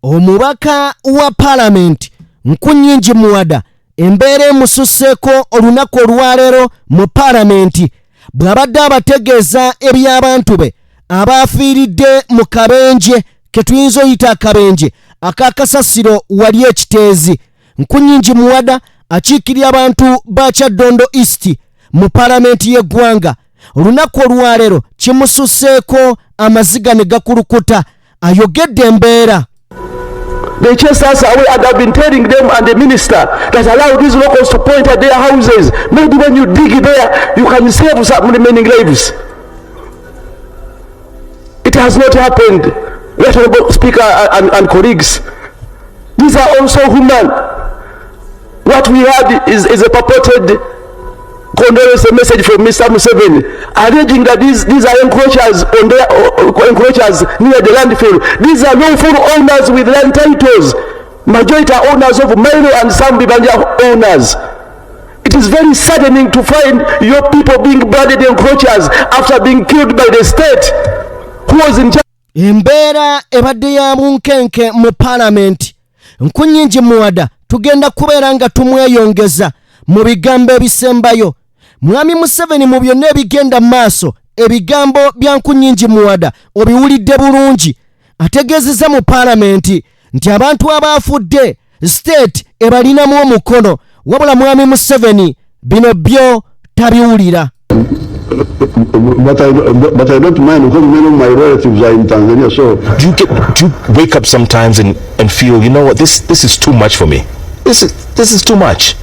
Omubaka wa Parliament Nkunyingi Muwada embeera emususseeko olunaku olwaleero mu Parliament bw'abadde abategeeza eby'abantu be abaafiiridde mu kabenje ke tuyinza oyita akabenje ak'akasasiro wali ekiteezi. Nkunyingi Muwada akiikirira abantu ba Kyaddondo East mu Parliament y'eggwanga olunaku olwaleero kimususseeko amaziga ne gakulukuta ayogedde embeera. They chased us away, and I've been telling them and the minister that allow these locals to point at their houses. Maybe when you dig there, you can save some remaining lives. It has not happened. Honorable Speaker and colleagues, these are also human. What we had is a purported condolence message from Mr. Museveni, alleging that these are encroachers on their encroachers near the landfill. These are lawful owners with land titles. Majority are owners of Milo and some Bibanja owners. It is very saddening to find your people being branded encroachers after being killed by the state who was in charge. Embeera ebadde ya munkenke mu Parliament. Nkunyingi Muwada tugenda kubeera nga tumweyongeza mu bigambo ebisembayo. Mwami Museveni mu byonna ebigenda maaso ebigambo bya Nkunyingi Muwada obiwulidde bulungi. Ategeezezza mu Parliament nti abantu abaafudde state ebalinamu omukono wabula Mwami Museveni bino byo tabiwulira. But I don't mind because many of my relatives are in Tanzania. So do you wake up sometimes and feel, you know what, this is too much for me. This is too much.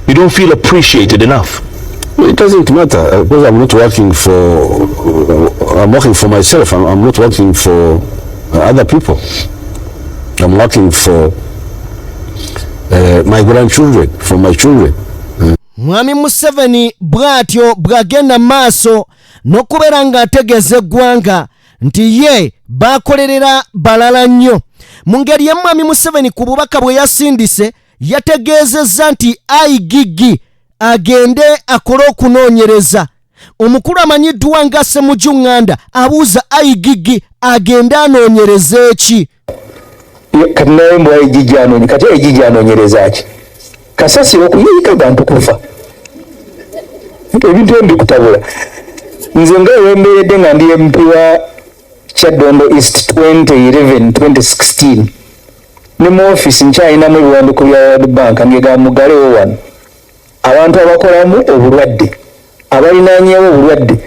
You don't feel appreciated enough. it doesn't matter because I'm not working for. I'm working for myself. I'm not working for other people. I'm working for my grandchildren, for my children. Mwami Museveni bwatyo bwagenda maaso n'okubeera ng'ategeeza eggwanga nti ye bakolerera balala nnyo. Mu ngeri ya Mwami Museveni ku bubaka bwe yasindise yategeezezza nti IGG agende akole okunoonyereza. Omukulu amanyiddwa nga Ssemujju Nganda abuuza IGG agende anoonyereza eki. Kati nawe mbwa IGG anoonye, kati IGG anoonyereza ki? Kasasiro okuyiyika bantu kufa. Ebintu mbikutabula. Nze nga wemberedde nga ndi MP wa Kyaddondo East 2011-2016. Ne mu office nkyalinamu ebiwandiiko bya World Bank ngega mugalewo wano. Abantu abakolamu obulwadde, abalinaanyeewo obulwadde.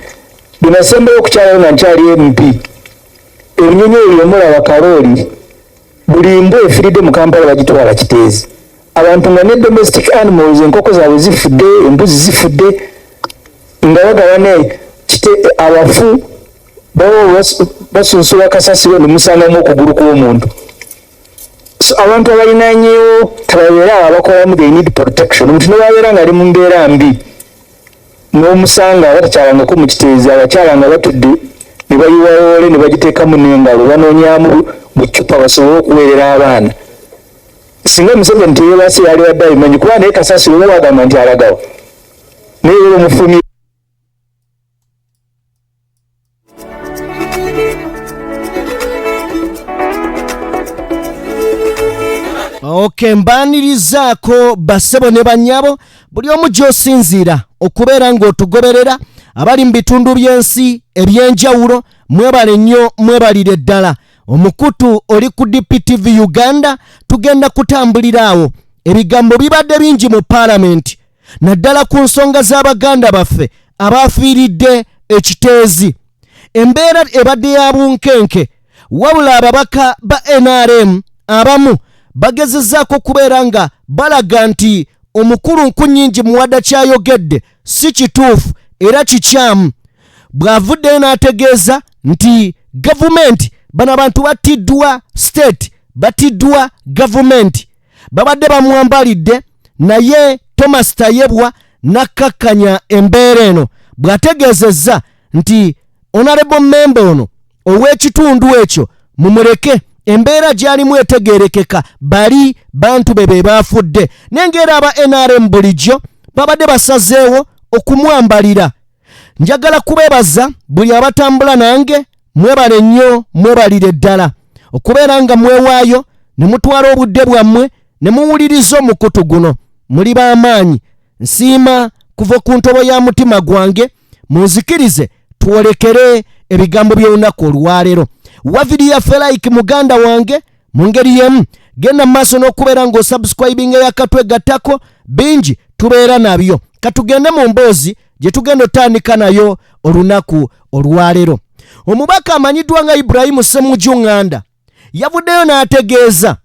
Binasembayo okukyalayo nga nkyali MP. Ebinyonyi ebyomulaba Karooli buli mbwa efiiridde mu Kampala bagitwala Kiteezi. Abantu nga ne domestic animals enkoko zaabwe zifudde, embuzi zifudde, nga bagabane abafu bawo basunsula kasasiro ne musangamu okugulu kw'omuntu. So abantu abalinaanyeewo tababeera abakolamu they need protection. Omuntu ne babeera nga ali mu mbeera mbi n'omusanga batakyalangako mu Kiteezi, abakyala nga batudde ne bayiwawoole ne bagiteekamu n'engalo banoonyaamu mu ccupa basobole okuweerera abaana. Singa Museveni teyeebase yali wadde abimanyi kuba naye kasasiro oba wagamba nti alagawo naye era omufumi. Okay, mbanirizaako bassebo ne bannyabo buli omu gy'osinziira okubeera ng'otugoberera abali mu bitundu by'ensi eby'enjawulo. Mwebale nnyo, mwebalire ddala. Omukutu oli ku DPTV Uganda. Tugenda kutambulira awo. Ebigambo bibadde bingi mu Parliament naddala ku nsonga z'Abaganda baffe abaafiiridde ekiteezi. Embeera ebadde ya bunkenke wabula ababaka ba NRM abamu bagezezzaako kubeera nga balaga nti omukulu Nkunyingi Muwada kyayogedde si kituufu era kikyamu. Bw'avuddeyo n'ategeeza nti gavumenti bano abantu battiddwa state, battiddwa gavumenti, babadde bamwambalidde. Naye Thomas Tayebwa nakkakkanya embeera eno bw'ategeezezza nti honorable member ono ow'ekitundu ekyo mumuleke, embeera gy'alimu etegeerekeka, bali bantu be baafudde. N'engera aba NRM bulijjo babadde basazeewo okumwambalira. Njagala kubeebaza buli abatambula nange, mwebale nnyo, mwebalire ddala okubeera nga mwewaayo ne mutwala obudde bwammwe ne muwuliriza omukutu guno muli b'amaanyi. Nsiima kuva ku ntobo ya mutima gwange munzikirize twolekere ebigambo by'olunaku olwaleero. Wa vidiyo yaffe like muganda wange mu ngeri yemu genda maaso n'okubeera ng'osubscribinga yakatwe gattako bingi tubeera nabyo. Katugende mu mboozi gye tugenda otandika nayo olunaku olwaleero. Omubaka amanyiddwa nga Ibrahim Ssemujjunganda yavuddeyo n'ategeeza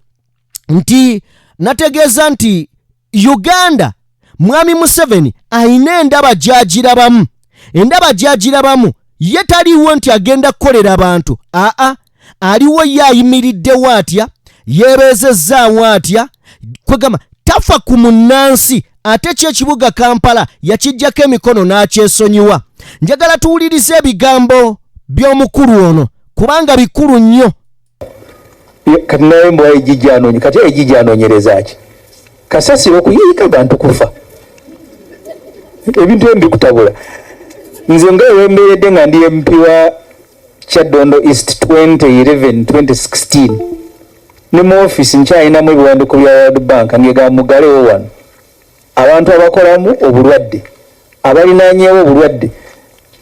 nti Uganda Mwami Museveni ayina endaba gy'agirabamu. Endaba gy'agirabamu ye taliwo nti agenda kukolera abantu. Aliwo ye ayimiriddewo atya, yeebeezezzaawo atya, kwegamba tafa ku munnansi. Ate ky'ekibuga Kampala yakijjako emikono n'akyesonyiwa. Njagala tuwulirize ebigambo by'omukulu ono kubanga bikulu nnyo. Kati naye mbwa ejijja kati ejijja anoonyereza ki? Kasasiro okuyiika bantu kufa. Ebintu embi kutabula. Nze nga wembeeredde nga ndi MP wa Kyaddondo East 2011-2016 ne mu office nkyayinamu ebiwandiiko bya World Bank ngega mugalewo wano. Abantu abakolamu obulwadde, abalinaanyeewo obulwadde.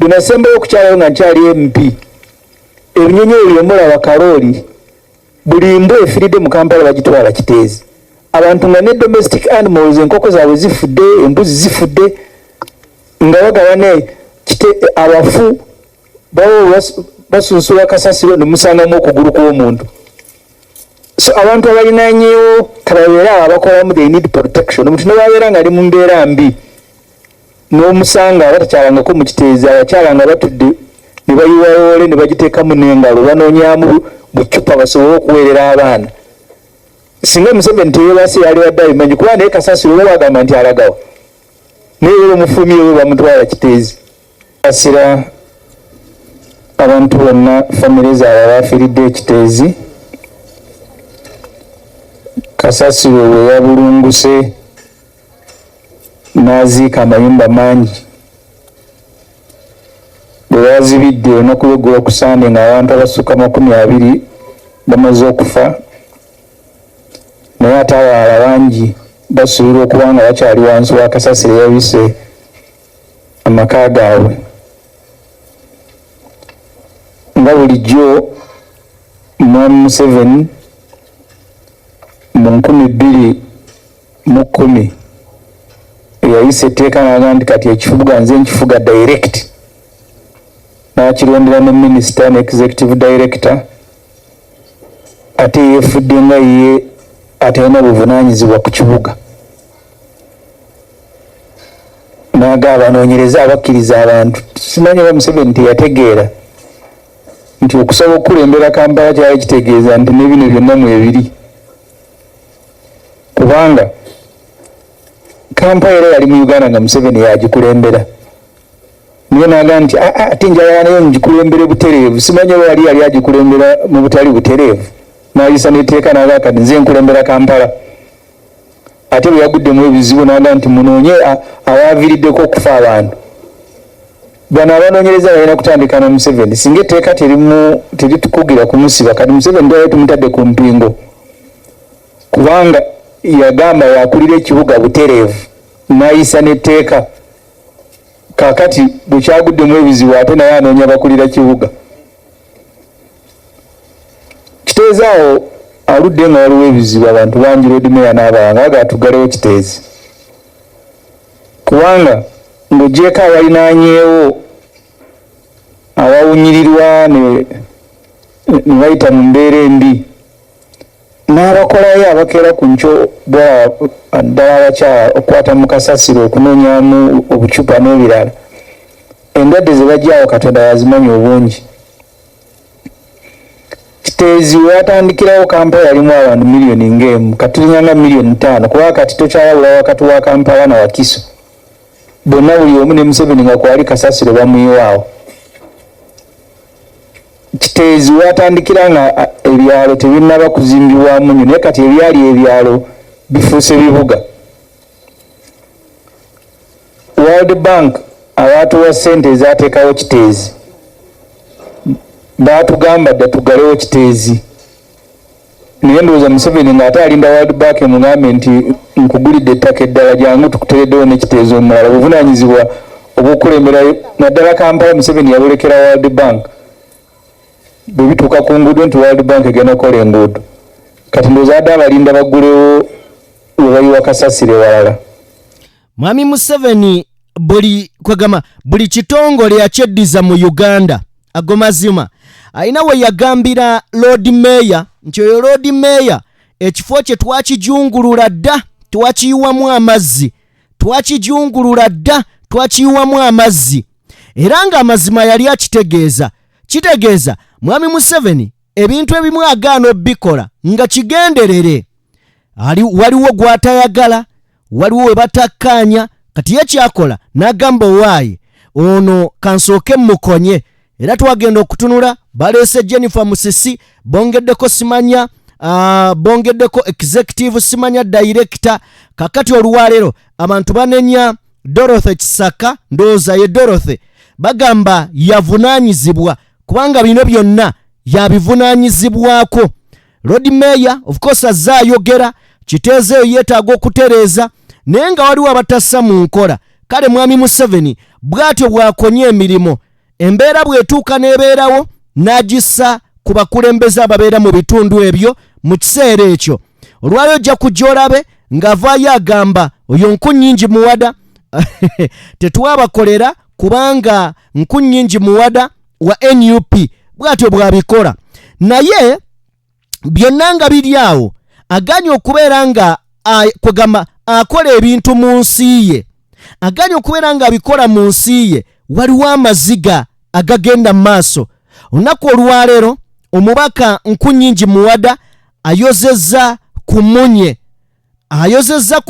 Dunasembayo okukyalayo nga nkyali MP. Ebinyonyi ebyo mulaba kalooli buli mbwa efiridde mu Kampala bagitwala Kiteezi. Abantu nga ne domestic animals enkoko zaabwe zifudde, embuzi zifudde, nga bagabane abafu bawo basunsula Kasasiro ne musangamu okugulu kw'omuntu. So abantu abalinaanyeewo kababeera abakolamu they need protection. Omuntu ne babeera nga ali mu mbeera mbi n'omusanga batakyalangako mu Kiteezi, abakyala nga batudde ne bayiwa loole ne bagiteekamu n'engalo banoonyamu bucupa basobole okuweerera abaana. Singa Museveni teyeebase yali wadde abimanyi kuba naye Kasasiro we bagamba nti alagawa naye omufumi we bamutwala Kiteezi. Kasira abantu bonna famire zaabwe abafiiridde ekiteezi. Kasasiro we yabulunguse n'aziika amayumba mangi. Bwe bazibidde olunaku lw'Ogwokusande ng'abantu abasukka 20 bamaze okufa, naye ate abalala bangi basuubirwa okuba nga bakyali wansi wa Kasasiro yabise amaka gaabwe. Nga bulijjo Mwami Museveni mu 2010 yayise etteeka n'agamba nti kati ekifuga nze nkifuga direct, n'akirondera ne minisita ne executive director, ate yeefudde nga ye atalina buvunaanyizibwa ku kibuga. N'agamba anoonyereza abakkiriza abantu. Simanyi oba Museveni teyategeera nti okusaba okukulembera Kampala kyali kitegeeza nti ne bino byonna mwebiri, kubanga Kampala era yali mu Uganda nga Museveni yagikulembera. Niye n'agamba nti ate njagala nayo ngikulembere butereevu. Simanyi oba yali agikulembera mu butali butereevu, n'ayisa n'etteeka n'agamba kati nze nkulembera Kampala. Ate bwe yaguddemu ebizibu n'agamba nti munoonye abaaviiriddeko okufa abantu. Bano abanoonyereza balina kutandika na Museveni. Singa etteeka teritukugira kumusiba, kati Museveni twali tumutadde ku mpingo, kubanga yagamba yakulira ekibuga butereevu n'ayisa n'etteeka. Kaakati bwe kyaguddemu ebizibu ate naye anoonya bakulira kibuga. Kiteezi awo aludde nga waliwo ebizibu, abantu bangi Lord Mayor n'abalala nga bagala tugalewo Kiteezi, kubanga ng'ogyeko abalinaanyeewo abawunyirirwa ne bayita mu mbeera embi, n'abakolayo abakeera ku nkyo ddala abakyala okukwata mu Kasasiro okunoonyamu obucupa n'ebirala. Endwadde ze bajjaawo Katonda yazimanyi obungi. Kiteezi we yatandikirawo Kampala yalimu abantu miliyoni ng'emu, kati tulinya nga miliyoni 5, kuba kati tokyalabula wakati wa Kampala na Wakiso. Bonna buli omu ne Museveni nga kwali Kasasiro bamuyiwaawo. Kiteezi we yatandikira nga ebyalo tebinnaba kuzimbibwamu nnyo, naye kati ebyali ebyalo bifuuse bibuga. World Bank abaatuwa ssente ezaateekawo Kiteezi baatugamba dda tugalewo Kiteezi. naye ndowooza Museveni ng'ate alinda World Bank emugambe nti nkugulidde ettaka eddala jangu tukutereddewo n'ekiteezo omulala buvunaanyizibwa obw'okulembera naddala Kampala. Museveni yabulekera World Bank bwe bituuka ku nguudo nti World Bank egenda kukola enguudo. Kati ndowooza adde abalinda baggulewo we bayiwa kasasire walala. Mwami Museveni buli kitongole yakyeddiza mu Uganda ago mazima. Alina we yagambira Lord Mayor nti oyo Lord Mayor ekifo kye twakijungulula dda twakiyiwamu amazzi, twakijungulula dda twakiyiwamu amazzi. Era nga amazima yali akitegeeza Mwami Museveni ebintu ebimu agaana obbikola nga kigenderere. Waliwo gw'atayagala, waliwo we batakkaanya, kati ye kyakola n'agamba owaayi ono kansooke mukonye. Era twagenda okutunula baleese Jennifer Musisi, bongeddeko simanya bongeddeko executive simanya director. Kakati oluwalero abantu banenya Dorothy Kisaka, ndowooza ye Dorothy, bagamba yavunaanyizibwa kubanga bino byonna yabivunaanyizibwako. Lord Mayor of course azze ayogera kiteezeeyo yeetaaga okutereeza naye nga waliwo abatassa mu nkola. Kale Mwami Museveni bw'atyo bw'akonye emirimu, embeera bw'etuuka n'ebeerawo n'agissa ku bakulembeze ababeera mu bitundu ebyo mu kiseera ekyo. Olwaliro ojja kujja olabe ng'avaayo agamba oyo Nkunnyingi Muwada tetwabakolera kubanga Nkunnyingi Muwada wa NUP bw'atyo bw'abikola. Naye byonna nga biri awo aganye okubeera nga kwegamba akola ebintu mu nsi ye, aganye okubeera nga abikola mu nsi ye. Waliwo amaziga agagenda mu maaso. Olunaku olwaleero omubaka Nkunnyingi Muwada ayozezza ku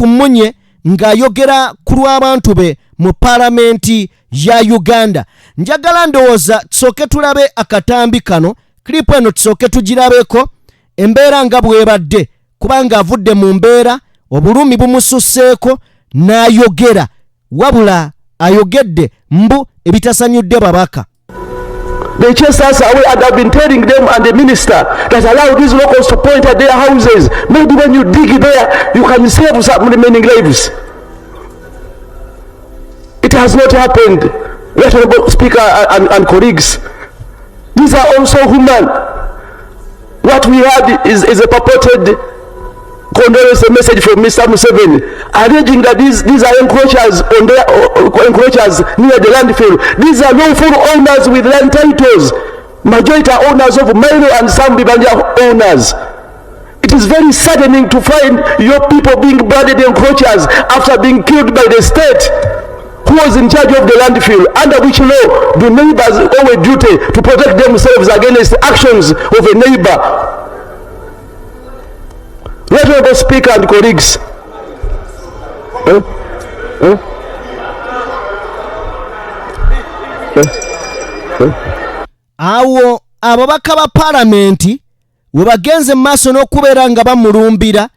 munye ng'ayogera ku lw'abantu be mu paalamenti ya Uganda. Njagala ndowooza tusooke tulabe akatambi kano, klipu eno tusooke tugirabeko embeera nga bwebadde, kubanga avudde mu mbeera obulumi bumususseeko n'ayogera, wabula ayogedde mbu ebitasanyudde babaka. They chased us away, and I've been telling them and the minister that allow these locals to point at their houses. Maybe when you dig there, you can save some remaining lives. It has not happened. Honorable Speaker and colleagues, these are also human. What we had is a purported condolence message from Mr. Museveni, alleging that these are encroachers encroachers near the landfill. These are lawful owners with land titles. Majority are owners of Mailo and some Bibanja owners. It is very saddening to find your people being branded encroachers after being killed by the state. Who was in charge of the landfill? Under which law do neighbors owe a duty to protect themselves against the actions of a neighbor? Honorable Speaker and colleagues, awo ababaka ba paalamenti we bagenze mu maaso n'okubeera nga bamulumbira,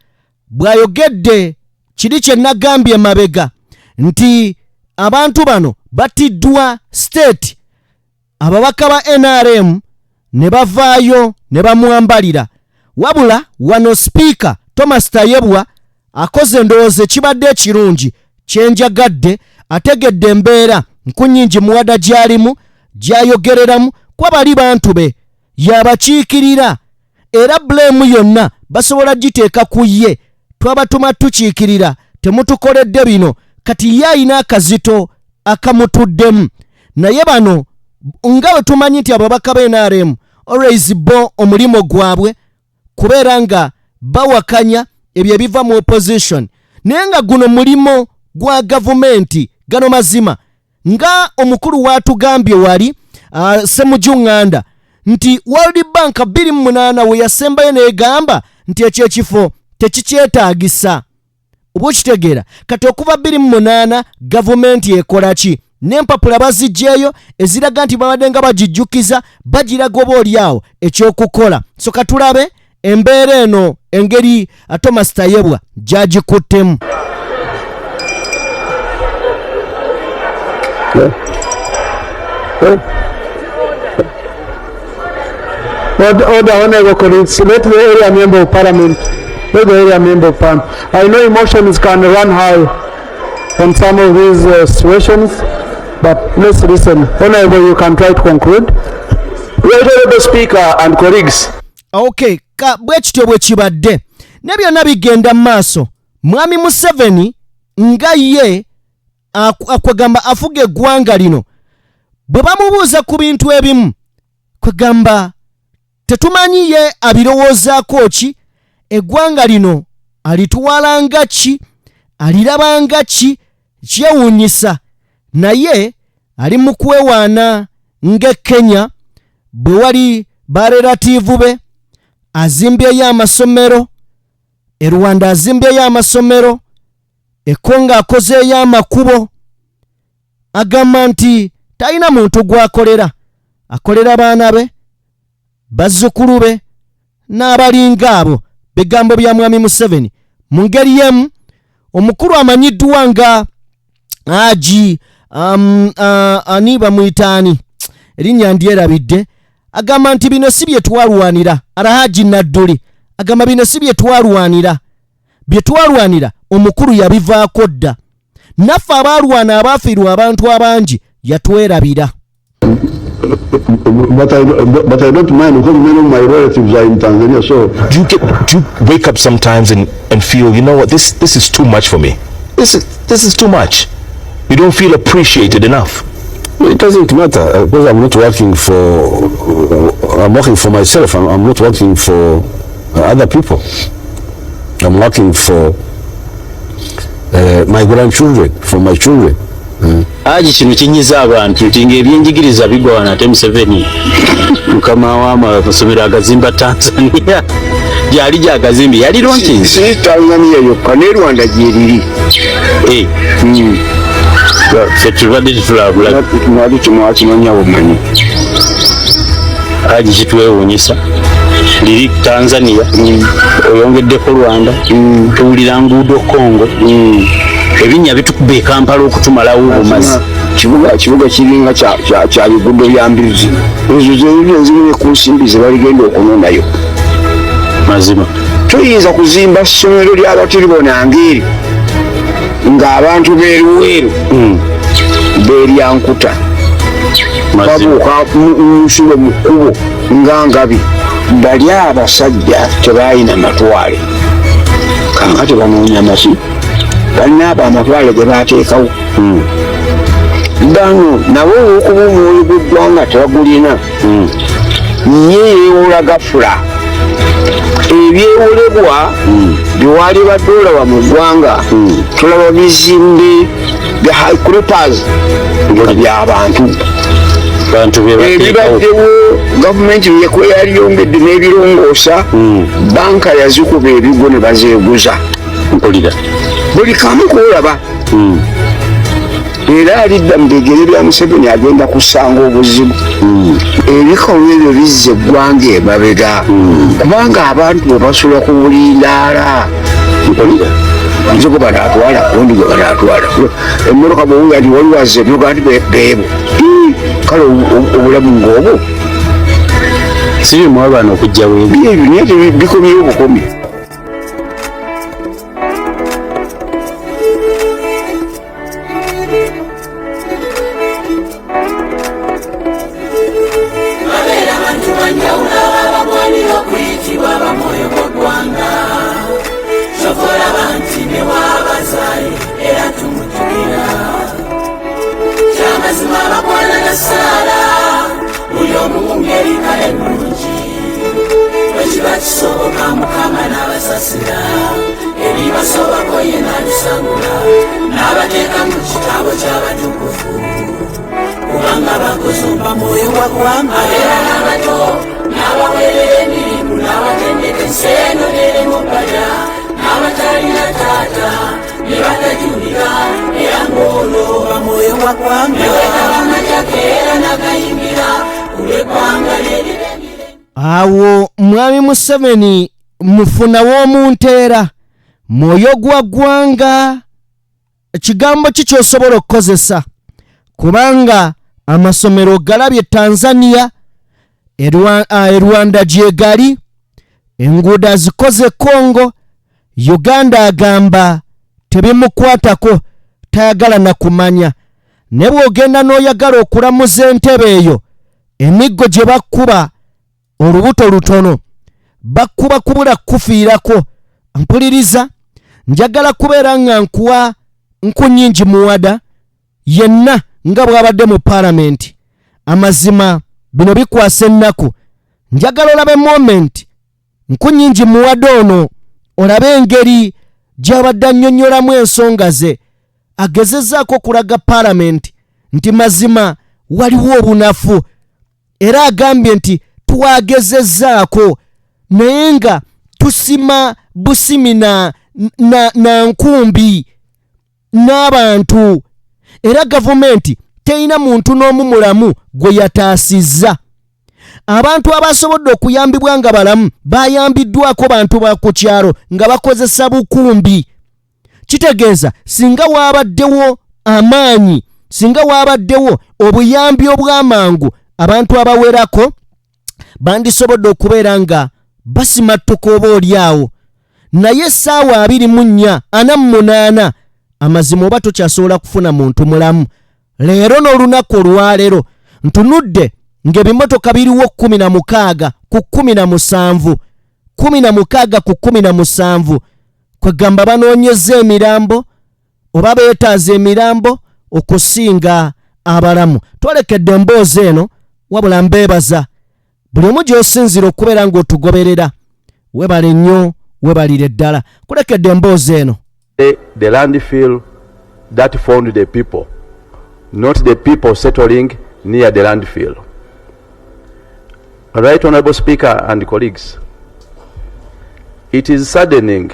bw'ayogedde kiri kye nagambye mabega nti abantu bano batiddwa state. Ababaka ba NRM ne bavaayo ne bamwambalira, wabula wano Speaker Thomas Tayebwa akoze endowooza ekibadde ekirungi kyenjagadde, ategedde embeera Nkunnyingi Muwada gy'alimu gy'ayogereramu kwa bali bantu be, yabakiikirira era blame yonna basobola giteeka ku ye. Twabatuma tukiikirira, temutukoledde bino, kati ye alina akazito akamutuddemu. Naye bano nga bwe tumanyi nti ababaka b'NRM always bo omulimo gwabwe kubeera nga bawakanya ebyo ebiva mu opposition, naye nga guno mulimo gwa gavumenti. Gano mazima nga omukulu watugambye wali Ssemujjuŋŋanda nti World Bank 28 we yasembayo neegamba nti ekyo ekifo tekikyetaagisa. Oba okitegeera kati okuva 28 gavumenti ekola ki? N'empapula bazigyeyo eziraga nti babadde nga bagijjukiza, bagiraga oba oliawo ekyokukola. So katulabe embeera eno engeri Thomas Tayebwa gyagikuttemu. Order, honorable colleagues. Let the area member of parliament. I know emotions can run high on some of these situations, but let's listen. Honorable, you can try to conclude. Honorable Speaker and colleagues. Okay, bwekityo bwe kibadde ne byonna bigenda maaso. Mwami Museveni nga ye kwegamba afuga eggwanga lino bwe bamubuuza ku bintu ebimu kwegamba tetumanyi ye abirowoozaako ki, eggwanga lino alituwala nga ki, aliraba nga ki, kyewuunyisa naye ali mu kwewaana ng'e Kenya bwe wali barelatiivu be azimbyeyo amasomero, e Rwanda azimbyeyo amasomero, e Kongo akozeeyo amakubo, agamba nti talina muntu gw'akolera, akolera baana be, bazzukulu be n'abalinga abo. Bigambo bya mwami Museveni mu ngeri yemu. Omukulu amanyiddwa nga Haji ani bamuyitaani erinnya ndyerabidde, agamba nti bino si bye twalwanira. Alhaji Nadduli agamba bino si bye twalwanira, bye twalwanira omukulu yabivaako dda, naffe abaalwana abaafiirwa abantu abangi yatwerabira. But I don't mind because many of my relatives are in Tanzania. So Do you wake up sometimes and feel, you know what, this is too much for me. This is too much. You don't feel appreciated enough. it doesn't matter because I'm not working for. I'm working for myself. I'm not working for other people. I'm working for my grandchildren, for my children. Aji kino kinyiza abantu nti ng'ebyenjigiriza bigwana ate Museveni mukama w'amasomero agazimba Tanzania gyali gyagazimbi yali lonkinzi si Tanzania yokka ne Rwanda gyeriri ffe tulwadde tetulabula nali kimwakimanya bumanyi aji kitwewuunyisa liri Tanzania oyongeddeko Rwanda tuwulira nguudo Congo ebinnya bitukuba e Kampala okutumalawo obumazi kibuga kiringa kya bigudo bya mbizi ezo zirine ku nsimbi ze baligenda okunonayo mazima tuyinza kuzimba ssomero ly'abatiribona ngeri ng'abantu beeruweeru beeryankuta babuuka musulo mu kkubo nga ngabi bali abasajja tebaayina matwale kankati banoonya maki balinaaba amatwale ge baateekawo bano nabo olw'okuba omwoyo gw'eggwanga tebagulina ye yeewola gafula ebyewolebwa byewali badde olaba mu ggwanga tulaba bizimbe bya high creepers by'abantu ebibaddewo gavumenti yekweyaliyongedde n'ebirongoosa banka yazikuba ebigo ne bazeeguza mpulira buli kamu kuolaba era alidda mu bigere bya Museveni agenda kusanga obuzibu ebikolwa ebyo bizza eggwanga emabega kubanga abantu bwe basula ku bulindaala nze gwe banaatwala kundi gwe banaatwala emmotoka bwewuga nti waliwaza ebyoga nti beebo kale obulamu ng'obwo sirimu abaana okujjawo ebyo ebyo naye bikomyewo bukomi awo mwami Museveni mufuna w'omunteera mwoyo gwa ggwanga ekigambo ki ky'osobola okukozesa kubanga amasomero galabye Tanzania Rwanda gyegali, enguudo azikoze Congo. Uganda agamba tebimukwatako, tayagala na kumanya. Ne bw'ogenda n'oyagala okulamuza entebe eyo, emiggo gye bakkuba olubuto lutono, bakkuba kubula kufiirako. Mpuliriza, njagala kubeera nga nkuwa Nkunyingi Muwada yenna nga bw'abadde mu Parliament. Amazima bino bikwasa ennaku. Njagala olabe moment Nkunyingi Muwada ono, olabe engeri gy'abadde annyonnyolamu ensonga ze, agezezzaako kulaga Parliament nti mazima waliwo obunafu, era agambye nti twagezezzaako naye nga tusima busimi na nkumbi n'abantu, era gavumenti terina muntu n'omu mulamu gwe yataasizza. Abantu abasobodde okuyambibwa nga balamu bayambiddwako bantu ba ku kyalo nga bakozesa bukumbi. Kitegeeza singa waabaddewo amaanyi, singa waabaddewo obuyambi obw'amangu, abantu abawerako bandisobodde okubeera nga basimattuka oba oliawo. Naye essaawa 24:48 amazima oba tokyasobola kufuna muntu mulamu. Leero n'olunaku olwaleero ntunudde ng'ebimotoka biriwo 16 ku 17, 16 ku 17, kwegamba banoonyeza emirambo oba beetaaza emirambo okusinga abalamu. Twolekedde emboozi eno wabula mbeebaza buli omu gy'osinzira okubeera ng'otugoberera. Webale nnyo, webalire ddala. Kulekedde emboozi eno. The landfill that found the people, not the people settling near the landfill. Right, Honorable Speaker and colleagues, it is saddening,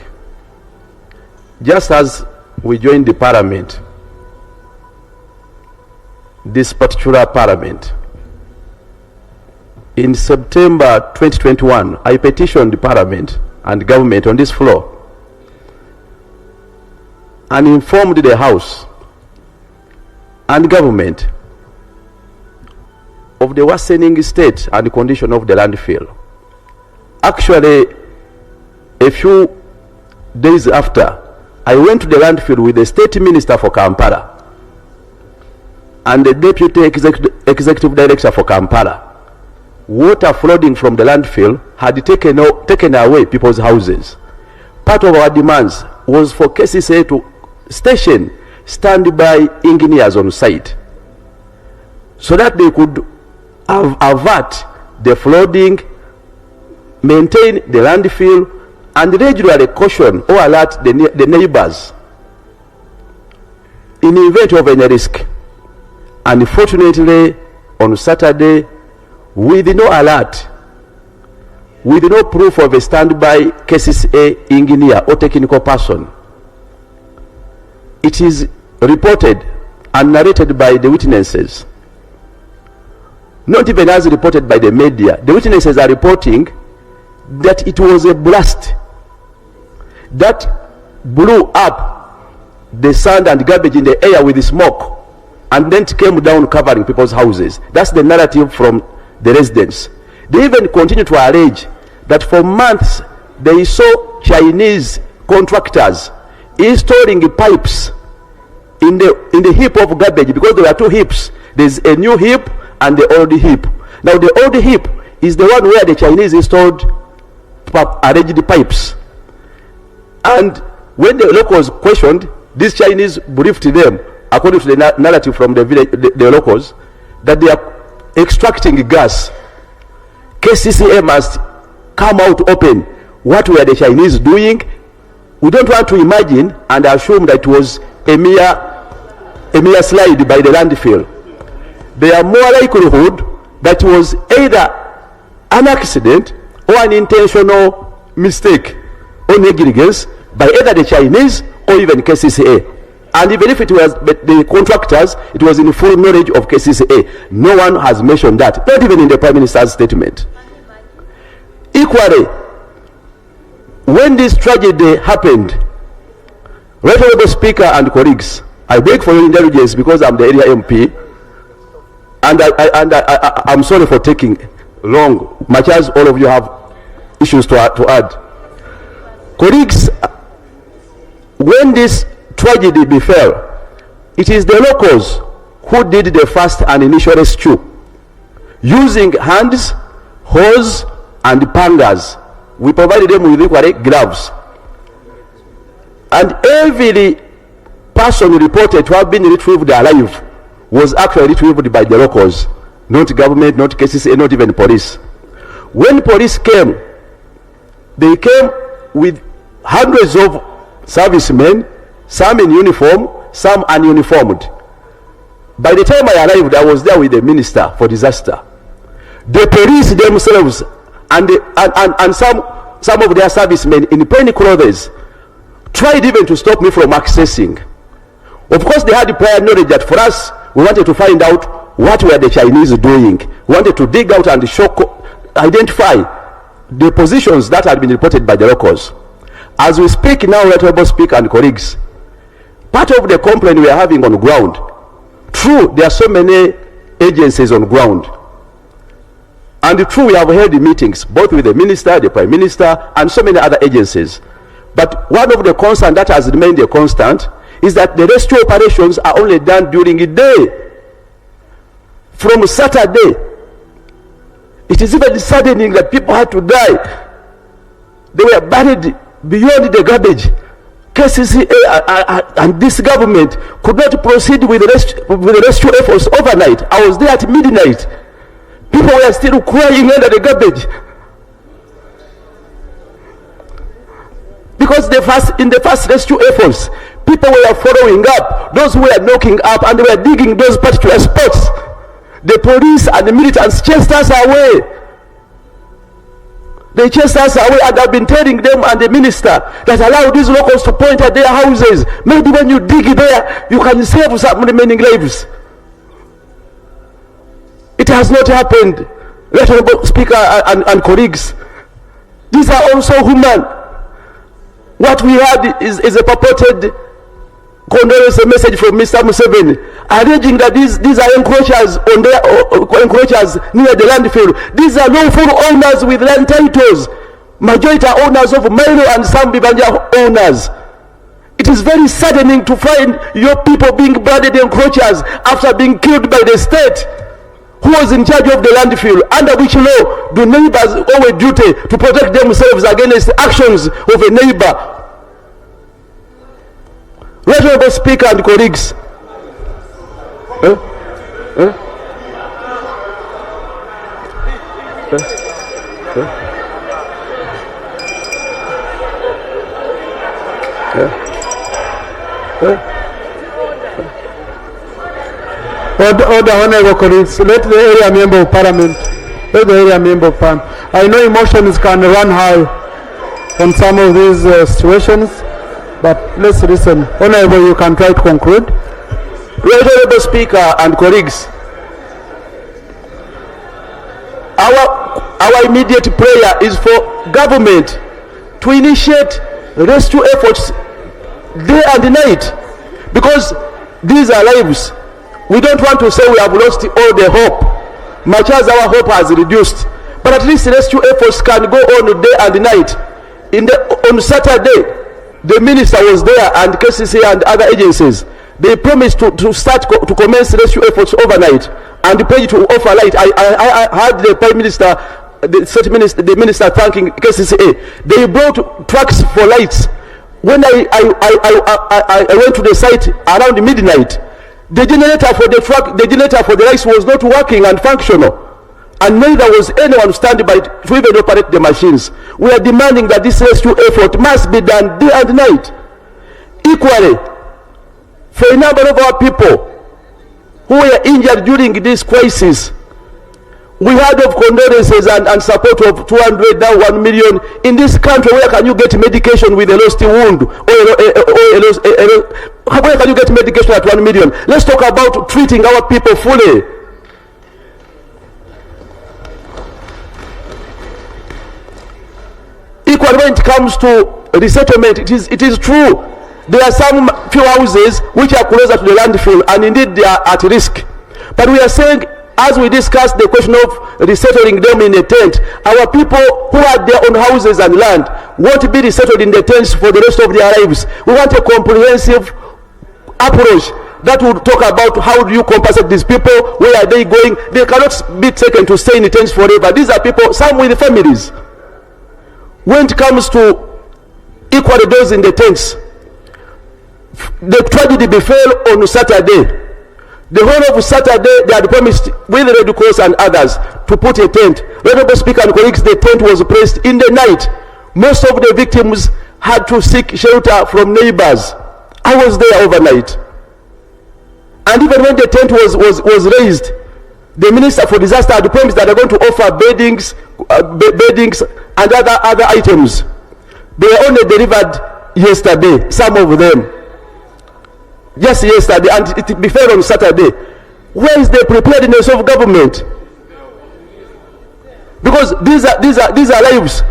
just as we joined the Parliament, this particular Parliament, in September 2021, I petitioned the Parliament and government on this floor and informed the House and government of the worsening state and condition of the landfill. Actually, a few days after, I went to the landfill with the State Minister for Kampala and the Deputy Executive Director for Kampala. Water flooding from the landfill had taken away people's houses. Part of our demands was for KCCA to station standby engineers on site so that they could avert the flooding, maintain the landfill, and regularly caution or alert the neighbors in the event of any risk. Unfortunately, on Saturday, with no alert, with no proof of a standby KCCA engineer or technical person, it is reported and narrated by the witnesses, not even as reported by the media. The witnesses are reporting that it was a blast that blew up the sand and garbage in the air with the smoke, and then it came down covering people's houses. That's the narrative from the residents. They even continue to allege that for months they saw Chinese contractors installing pipes in the heap of garbage, because there are two heaps. There's a new heap and the old heap. Now the old heap is the one where the Chinese installed alleged pipes. And when the locals questioned, these Chinese briefed them, according to the narrative from the village, the locals, that they are extracting gas. KCCA must come out open. What were the Chinese doing? We don't want to imagine and assume that it was a mere slide by the landfill. There are more likelihood that it was either an accident or an intentional mistake or negligence by either the Chinese or even KCCA. And even if it was the contractors, it was in full knowledge of KCCA. No one has mentioned that, not even in the Prime Minister's statement. Equally, when this tragedy happened, Right Honorable Speaker and colleagues, I beg for your indulgence because I'm the area MP, and I'm sorry for taking long, much as all of you have issues to add. Colleagues, when this tragedy befell, it is the locals who did the first and initial rescue, using hands, hose, and pangas. We provided them with equally gloves. And every person reported to have been retrieved alive was actually retrieved by the locals, not government, not KCCA, not even police. When police came, they came with hundreds of servicemen, some in uniform, some ununiformed. By the time I arrived, I was there with the minister for disaster. The police themselves and some of their servicemen in plain clothes tried even to stop me from accessing. Of course, they had prior knowledge that for us, we wanted to find out what were the Chinese doing. We wanted to dig out and identify the positions that had been reported by the locals. As we speak now, Honorable Speaker and colleagues, part of the complaint we are having on ground, true, there are so many agencies on ground, and true, we have held meetings both with the minister, the prime minister, and so many other agencies. But one of the concerns that has remained a constant is that the rescue operations are only done during the day. From Saturday, it is even saddening that people had to die. They were buried beyond the garbage. KCCA and this government could not proceed with the rescue efforts overnight. I was there at midnight. People were still crying under the garbage. Because in the first rescue efforts, people were following up, those who were knocking up and they were digging those particular spots. The police and the militants chased us away. They chased us away, and I've been telling them and the minister that allow these locals to point at their houses. Maybe when you dig there, you can save some remaining lives. It has not happened. Honorable Speaker and colleagues, these are also human. What we had is a purported condolence message from Mr. Museveni, alleging that these are encroachers encroachers near the landfill. These are lawful owners with land titles. Majority are owners of Milo and some Bibanja owners. It is very saddening to find your people being branded encroachers after being killed by the state. Who was in charge of the landfill? Under which law do neighbors owe a duty to protect themselves against the actions of a neighbor? Honorable Speaker and colleagues, Order, honorable colleagues. Let the area member of parliament. I know emotions can run high on some of these situations, but let's listen. Honorable, you can try to conclude. Honorable Speaker and colleagues, our immediate prayer is for government to initiate rescue efforts day and night, because these are lives. We don't want to say we have lost all the hope, much as our hope has reduced, but at least rescue efforts can go on day and night. On Saturday, the minister was there, and KCC and other agencies. They promised to commence rescue efforts overnight and pay to offer light. I heard the prime minister, the minister thanking KCCA. They brought trucks for lights. When I went to the site around midnight, the generator for the lights was not working and functional, and neither was anyone standing by to even operate the machines. We are demanding that this rescue effort must be done day and night. Equally, for a number of our people who were injured during this crisis, we heard of condolences and support of 200, now 1 million. In this country, where can you get medication with a lost wound? Where can you get medication at 1 million? Let's talk about treating our people fully. Equally, when it comes to resettlement, it is true. There are some few houses which are closer to the landfill, and indeed they are at risk. But we are saying as we discussed the question of resettling them in a tent, our people who had their own houses and land won't be resettled in the tents for the rest of their lives. We want a comprehensive approach that would talk about how do you compensate these people, where are they going. They cannot be taken to stay in the tents forever. These are people, some with families. When it comes to equally those in the tents, the tragedy befell on Saturday. The whole of Saturday, they had promised with the Red Cross and others to put a tent. Honorable Speaker and colleagues, the tent was placed in the night. Most of the victims had to seek shelter from neighbors. I was there overnight. And even when the tent was raised, the Minister for Disaster had promised that they're going to offer beddings and other items. They were only delivered yesterday, some of them. Just yesterday, and it befell on Saturday. Where is the preparedness of government? Because these are lives,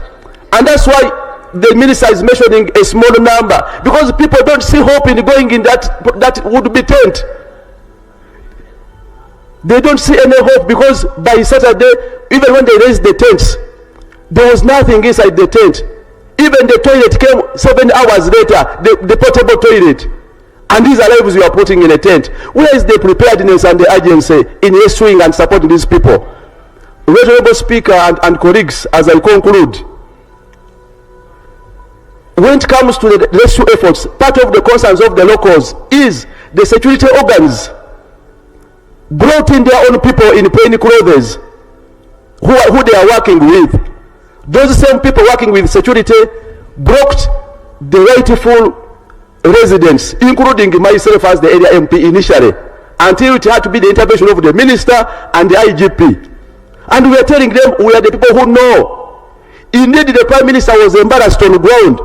and that's why the minister is mentioning a small number, because people don't see hope in going in that would be tent. They don't see any hope, because by Saturday, even when they raised the tents, there was nothing inside the tent. Even the toilet came 7 hours later, the portable toilet. And these are lives you are putting in a tent. Where is the preparedness and the urgency in rescuing and supporting these people? Honorable Speaker and colleagues, as I conclude, when it comes to the rescue efforts, part of the concerns of the locals is the security organs brought in their own people in plain clothes who they are working with. Those same people working with security blocked the rightful residents, including myself as the area MP initially, until it had to be the intervention of the minister and the IGP. And we are telling them we are the people who know. Indeed, the Prime Minister was embarrassed on the ground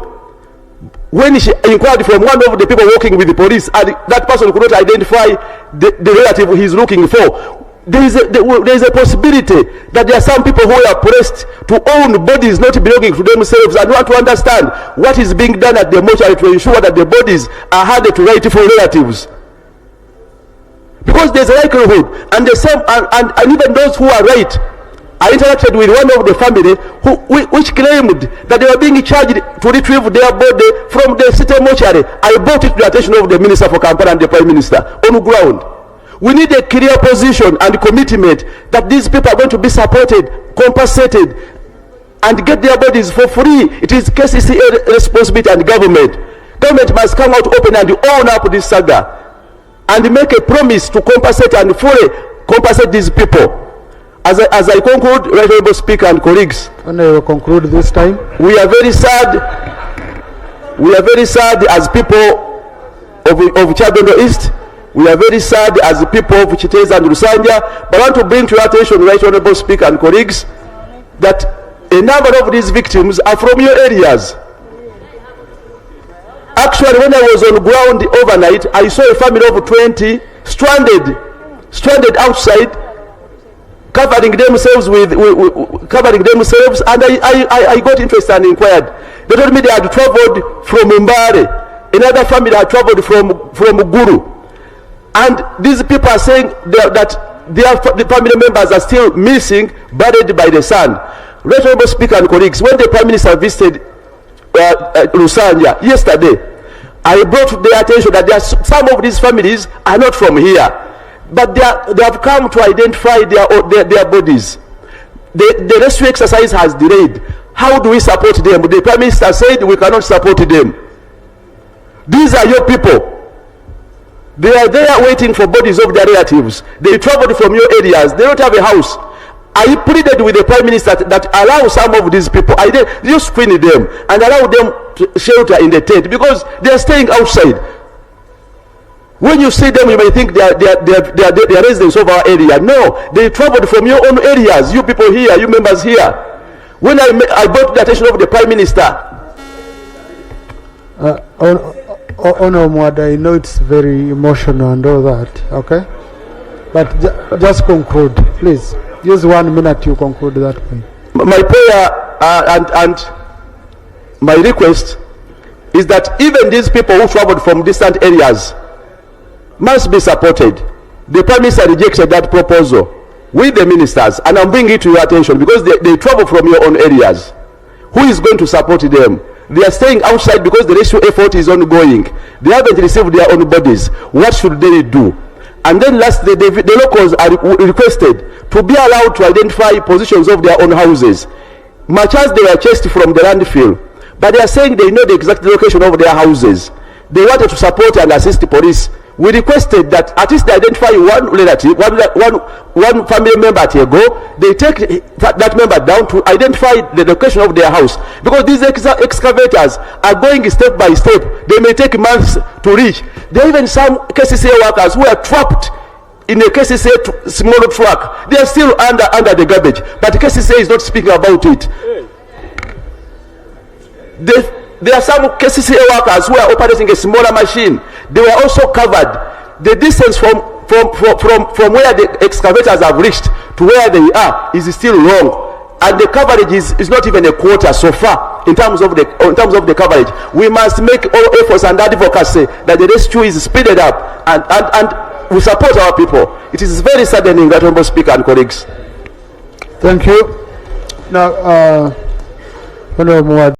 when she inquired from one of the people working with the police, and that person could not identify the relative he's looking for. There is a possibility that there are some people who are pressed to own bodies not belonging to themselves and want to understand what is being done at the mortuary to ensure that the bodies are handed to rightful relatives. Because there's a likelihood, and the same, and even those who are right, I interacted with one of the family which claimed that they were being charged to retrieve their body from the city mortuary. I brought it to the attention of the Minister for Kampala and the Prime Minister on the ground. We need a clear position and commitment that these people are going to be supported, compensated, and get their bodies for free. It is KCCA responsibility, and government must come out open and own up this saga and make a promise to compensate and fully compensate these people. As I conclude, Honorable Speaker and colleagues, and I will conclude this time. We are very sad. We are very sad as people of Kyadondo East. We are very sad as the people of Chiteza and Lusanja. But I want to bring to your attention, Right Honorable Speaker and colleagues, that a number of these victims are from your areas. Actually, when I was on ground overnight, I saw a family of 20 stranded outside, covering themselves, and I got interested and inquired. They told me they had traveled from Mbare. Another family had traveled from Guru. And these people are saying that the family members are still missing, buried by the sun. Honorable Speaker and colleagues, when the Prime Minister visited Lusanja yesterday, I brought to their attention that some of these families are not from here, but they have come to identify their bodies. The rescue exercise has delayed. How do we support them? The Prime Minister said we cannot support them. These are your people. They are there waiting for bodies of their relatives. They traveled from your areas. They don't have a house. I pleaded with the Prime Minister that allow some of these people, you screen them and allow them to shelter in the tent, because they are staying outside. When you see them, you may think they are residents of our area. No, they traveled from your own areas. You people here, you members here. When I brought the attention of the Prime Minister. Honorable Mwada, I know it's very emotional and all that, okay? But just conclude, please. Use 1 minute to conclude that point. My prayer and my request is that even these people who traveled from distant areas must be supported. The Prime Minister rejected that proposal. with the ministers, and I'm bringing it to your attention because they travel from your own areas. Who is going to support them? They are staying outside because the rescue effort is ongoing. They haven't received their own bodies. What should they do? And then lastly, the locals are requested to be allowed to identify positions of their own houses. Much as they were chased from the landfill, but they are saying they know the exact location of their houses. They wanted to support and assist the police. We requested that at least they identify one relative, one family member at a go. They take that member down to identify the location of their house, because these excavators are going step by step. They may take months to reach. There are even some KCCA workers who are trapped in a KCCA small truck. They are still under the garbage, but KCCA is not speaking about it. There are some KCCA workers who are operating a smaller machine. They were also covered. The distance from where the excavators have reached to where they are is still long, and the coverage is not even a quarter so far in terms of the coverage. We must make all efforts and advocacy that the rescue is speeded up, and we support our people. It is very saddening, Honorable Speaker and colleagues. Thank you. Now, Honorable Muwada.